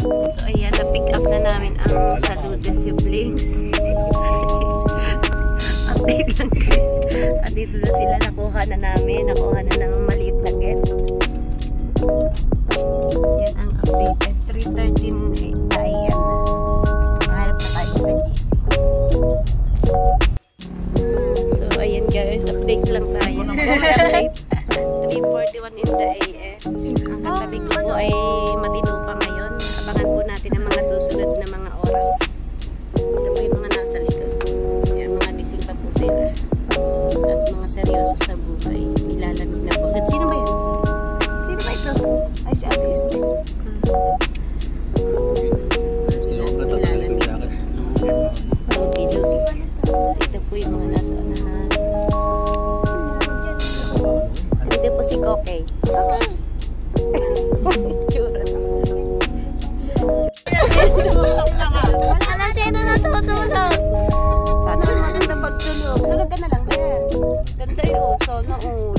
So ayan, na-pick up na namin ang Salute siblings. Update lang guys. Andito na sila, nakuha na namin. Nakuha na ng maliit na gets. Yan ang updated. 3:13 AM. Maharap na tayo sa GC. So ayan guys, update lang tayo. Update. 3:41 in the AM. Ang katabi ko po ay matino pa ngayon. Abangan po natin ang mga susunod na mga oras. Ito po yung mga nasa likod. Yan, mga gising pa po sila. At mga seryoso sa buhay. Nilalamig na po. Agad, sino ba yun? Sino ba ito? Ay, si Ate Este. Nilalamig. Dogi. Kasi ito po yung mga nasa unahan. Ito po si Kokey. Okay. Tsura. Wala sino natutulog. Sana maganda pagtulog. Tulog ka na lang. Ganda yun. Sana all.